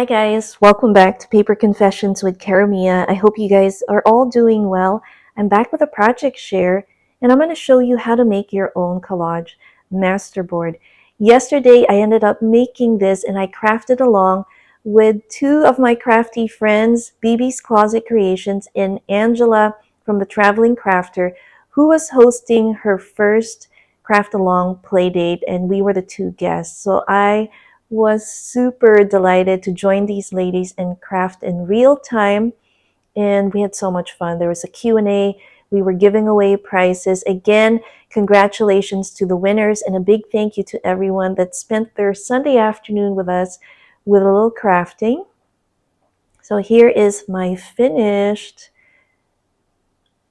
Hi guys, welcome back to Paper Confessions with Karamia. I hope you guys are all doing well. I'm back with a project share and I'm going to show you how to make your own collage masterboard. Yesterday I ended up making this and I crafted along with two of my crafty friends, BB's Closet Creations and Angela from the Traveling Crafter, who was hosting her first craft along play date, and we were the two guests. So I was super delighted to join these ladies and craft in real time, and we had so much fun. There was a Q&A. We were giving away prizes. Again, congratulations to the winners and a big thank you to everyone that spent their Sunday afternoon with us with a little crafting. So here is my finished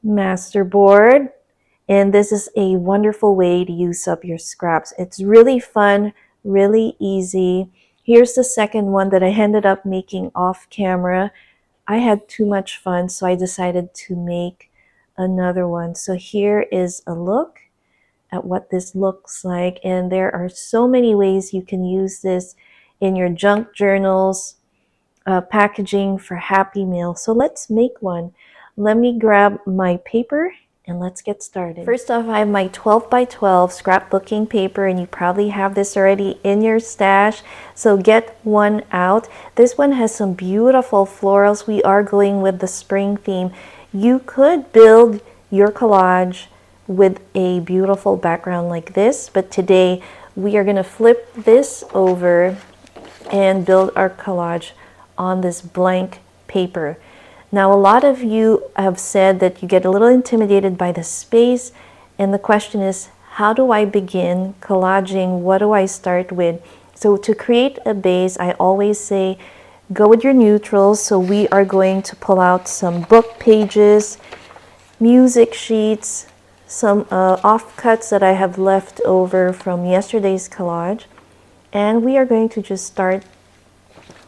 masterboard. And this is a wonderful way to use up your scraps. It's really fun, really easy. Here's the second one that I ended up making off camera. I had too much fun, so I decided to make another one. So here is a look at what this looks like. And there are so many ways you can use this in your junk journals, packaging for Happy Meal. So let's make one. Let me grab my paper and let's get started. First off, I have my 12 by 12 scrapbooking paper, and you probably have this already in your stash, so get one out. This one has some beautiful florals. We are going with the spring theme. You could build your collage with a beautiful background like this, but today we are going to flip this over and build our collage on this blank paper. Now, a lot of you have said that you get a little intimidated by the space, and the question is, how do I begin collaging? What do I start with? So to create a base, I always say, go with your neutrals. So we are going to pull out some book pages, music sheets, some offcuts that I have left over from yesterday's collage, and we are going to just start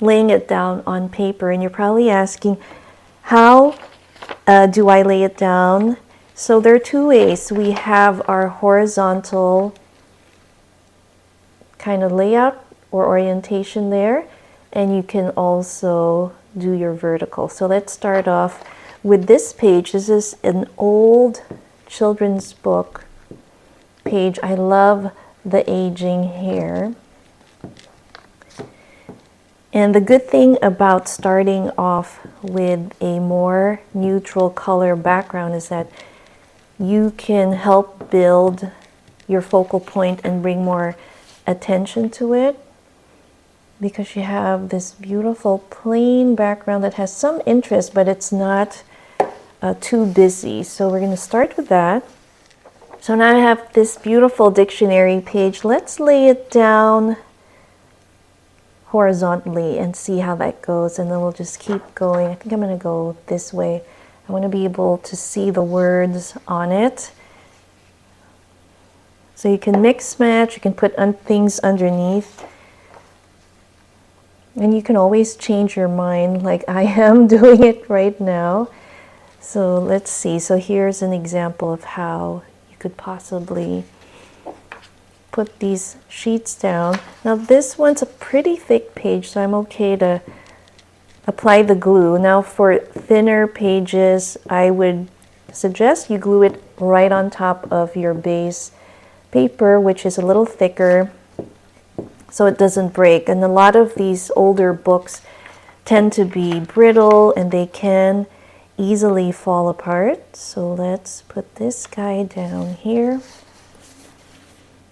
laying it down on paper. And you're probably asking, how do I lay it down? So there are two ways. We have our horizontal kind of layout or orientation there, and you can also do your vertical. So let's start off with this page. This is an old children's book page. I love the aging here. And the good thing about starting off with a more neutral color background is that you can help build your focal point and bring more attention to it, because you have this beautiful plain background that has some interest, but it's not too busy. So we're going to start with that. So now I have this beautiful dictionary page. Let's lay it down horizontally and see how that goes, and then we'll just keep going. I think I'm going to go this way. I want to be able to see the words on it. So you can mix match, you can put things underneath, and you can always change your mind like I am doing it right now. So let's see. So here's an example of how you could possibly put these sheets down. Now this one's a pretty thick page, so I'm okay to apply the glue. Now for thinner pages, I would suggest you glue it right on top of your base paper, which is a little thicker, so it doesn't break. And a lot of these older books tend to be brittle and they can easily fall apart. So let's put this guy down here.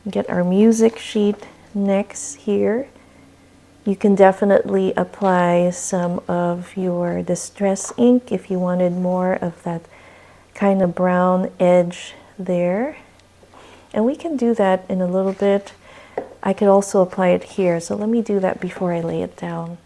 Get our music sheet next here. You can definitely apply some of your distress ink if you wanted more of that kind of brown edge there. And we can do that in a little bit. I could also apply it here. So let me do that before I lay it down.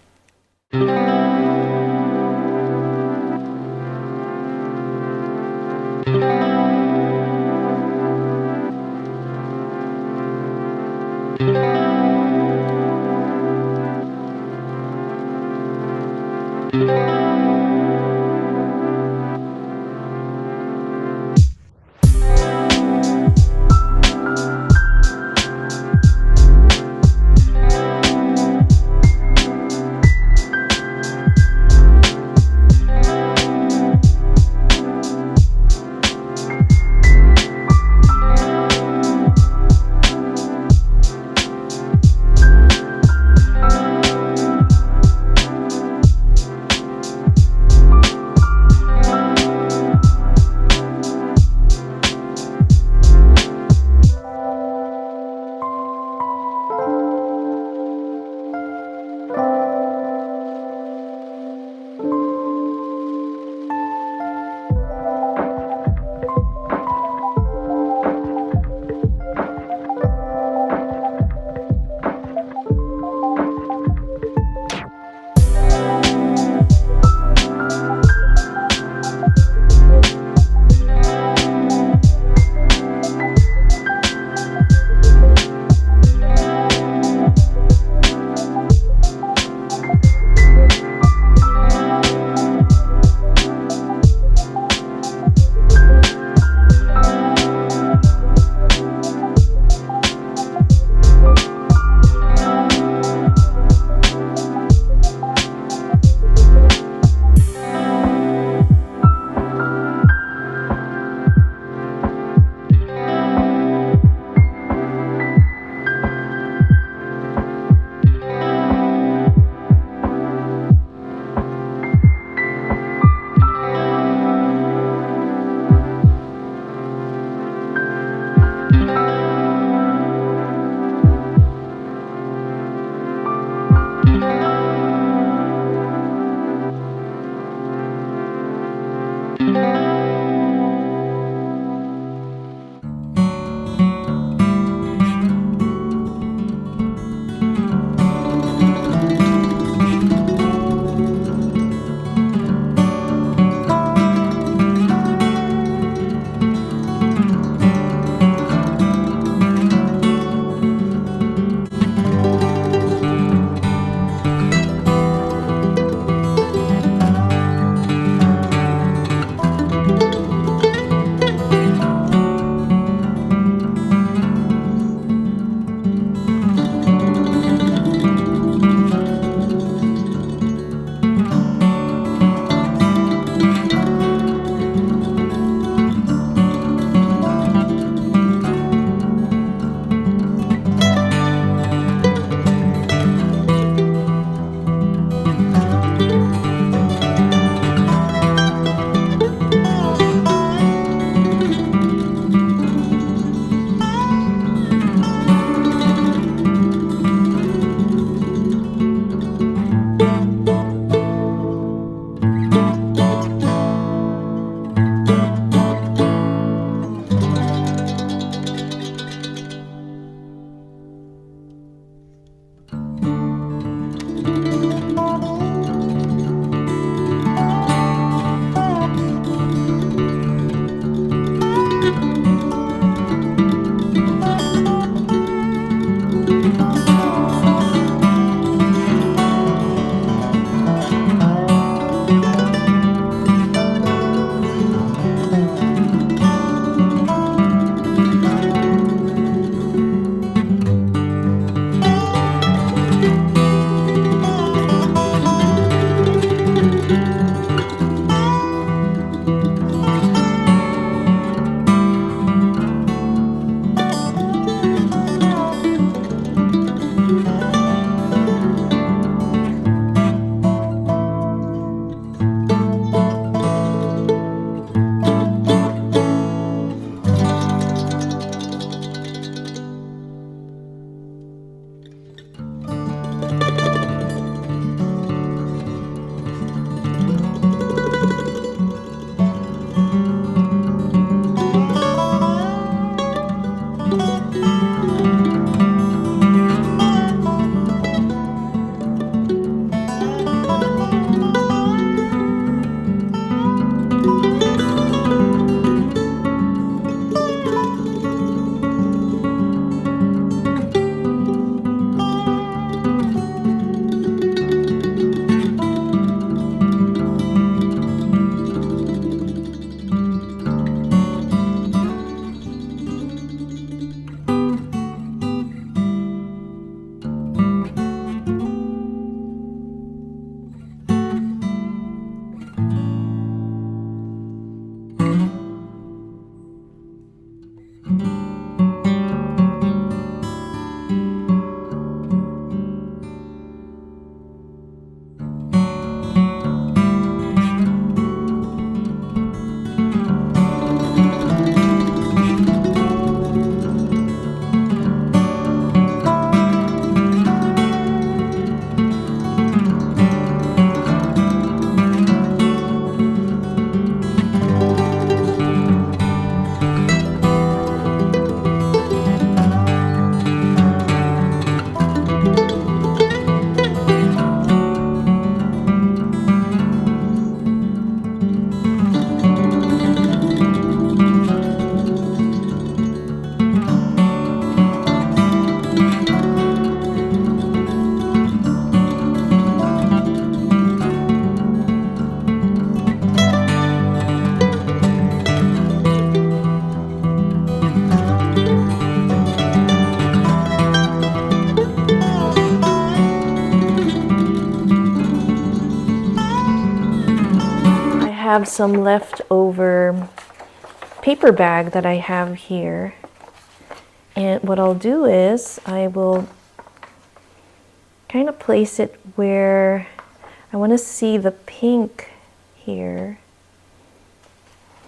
have some leftover paper bag that I have here. And what I'll do is I will kind of place it where I want to see the pink here.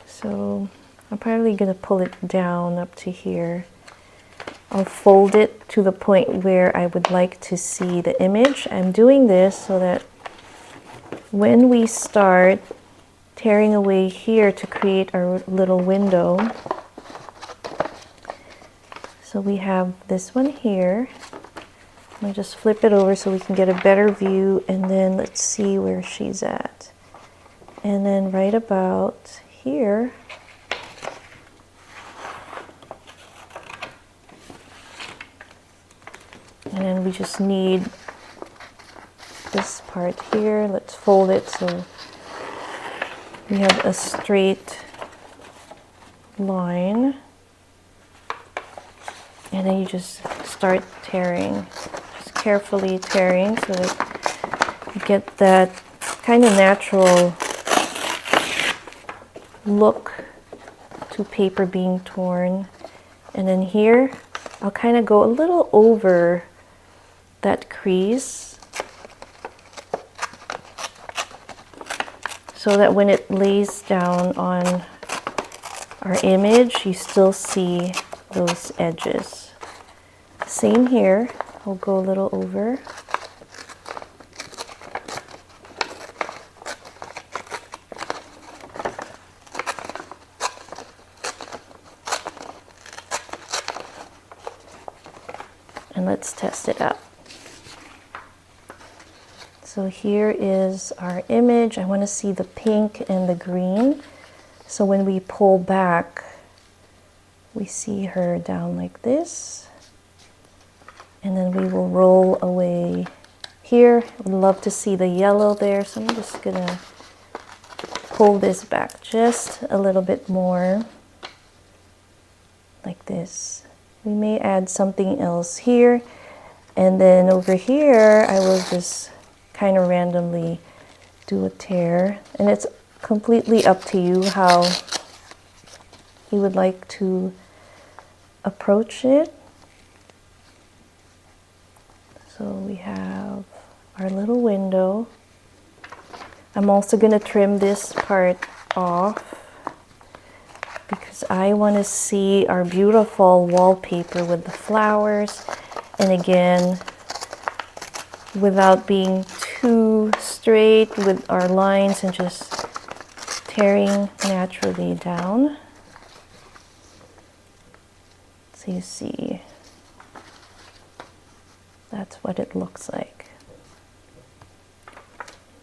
So I'm probably going to pull it down up to here. I'll fold it to the point where I would like to see the image. I'm doing this so that when we start tearing away here to create our little window, so we have this one here. Let me just flip it over so we can get a better view, and then let's see where she's at. And then right about here, and then we just need this part here. Let's fold it so we have a straight line. And then you just start tearing, just carefully tearing so that you get that kind of natural look to paper being torn. And then here, I'll kind of go a little over that crease so that when it lays down on our image, you still see those edges. Same here. I'll go a little over. And let's test it out. So here is our image. I want to see the pink and the green. So when we pull back, we see her down like this. And then we will roll away here. I'd love to see the yellow there. So I'm just gonna pull this back just a little bit more, like this. We may add something else here, and then over here I will just kind of randomly do a tear, and it's completely up to you how you would like to approach it. So we have our little window. I'm also going to trim this part off because I want to see our beautiful wallpaper with the flowers, and again, without being too straight with our lines and just tearing naturally down. So you see, that's what it looks like.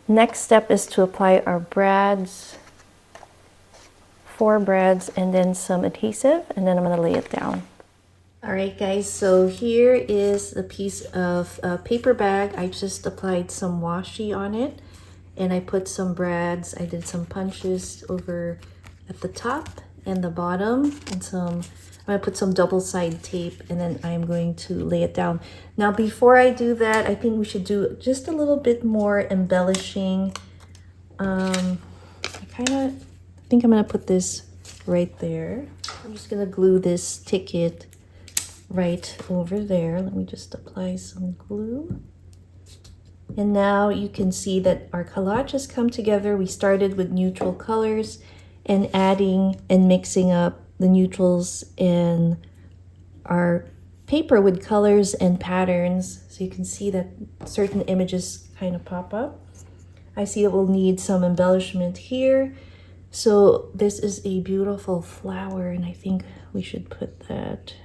Next step is to apply our brads. 4 brads and then some adhesive, and then I'm going to lay it down. Alright guys, so here is a piece of paper bag. I just applied some washi on it, and I put some brads. I did some punches over at the top and the bottom, and I'm going to put some double-sided tape, and then I'm going to lay it down. Now before I do that, I think we should do just a little bit more embellishing. I think I'm going to put this right there. I'm just going to glue this ticket right over there. Let me just apply some glue. And now you can see that our collage has come together. We started with neutral colors and adding and mixing up the neutrals in our paper with colors and patterns. So you can see that certain images kind of pop up. I see that we'll need some embellishment here. So this is a beautiful flower, and I think we should put that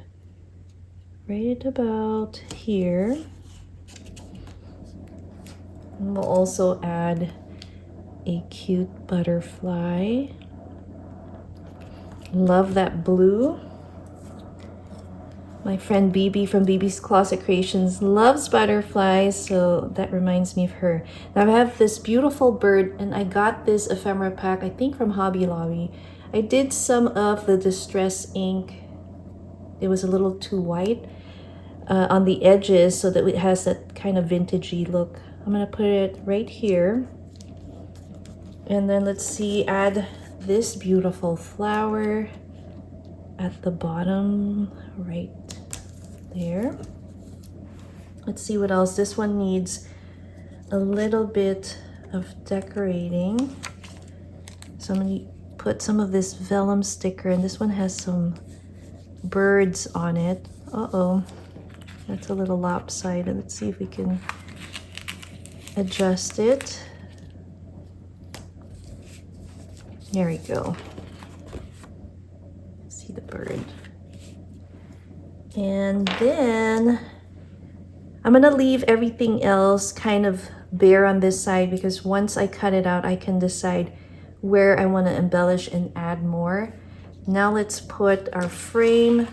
right about here. And we'll also add a cute butterfly. Love that blue. My friend Bibi from Bibi's Closet Creations loves butterflies, so that reminds me of her. Now I have this beautiful bird, and I got this ephemera pack, I think from Hobby Lobby. I did some of the distress ink. It was a little too white on the edges, so that it has that kind of vintagey look. I'm gonna put it right here. And then let's see, add this beautiful flower at the bottom right there. Let's see what else. This one needs a little bit of decorating. So I'm going to put some of this vellum sticker, and this one has some birds on it. Uh-oh, that's a little lopsided. Let's see if we can adjust it. There we go. See the bird. And then I'm gonna leave everything else kind of bare on this side, because once I cut it out, I can decide where I want to embellish and add more. Now let's put our frame.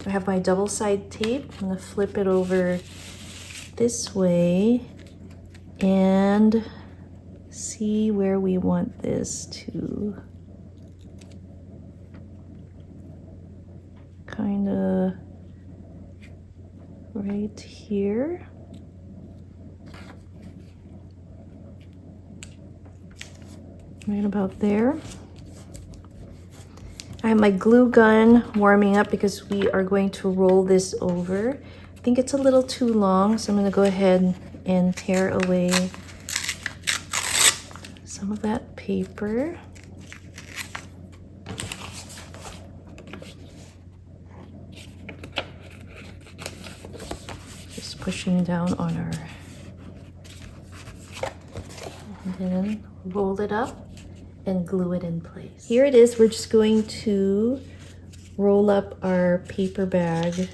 I have my double-sided tape. I'm gonna flip it over this way and see where we want this to kind of right here. Right about there. I have my glue gun warming up because we are going to roll this over. I think it's a little too long, so I'm going to go ahead and tear away some of that paper. Just pushing down on our, and then roll it up and glue it in place. Here it is. We're just going to roll up our paper bag.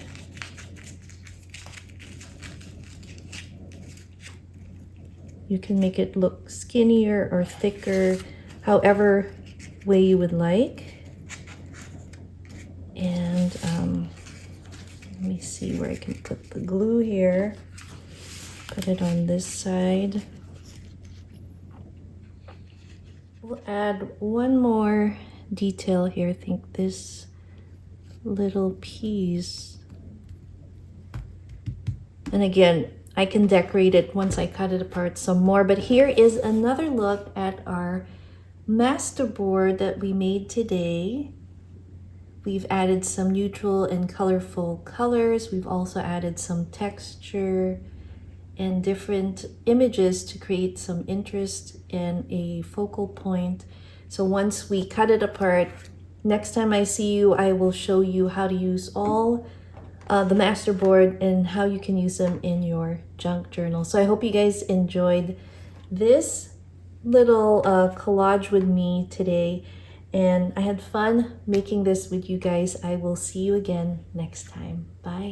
You can make it look skinnier or thicker, however way you would like. And let me see where I can put the glue here. Put it on this side. We'll add one more detail here. I think this little piece. And again, I can decorate it once I cut it apart some more, but here is another look at our masterboard that we made today. We've added some neutral and colorful colors. We've also added some texture and different images to create some interest and a focal point. So once we cut it apart, next time I see you, I will show you how to use all the masterboard and how you can use them in your junk journal. So I hope you guys enjoyed this little collage with me today, and I had fun making this with you guys. I will see you again next time. Bye.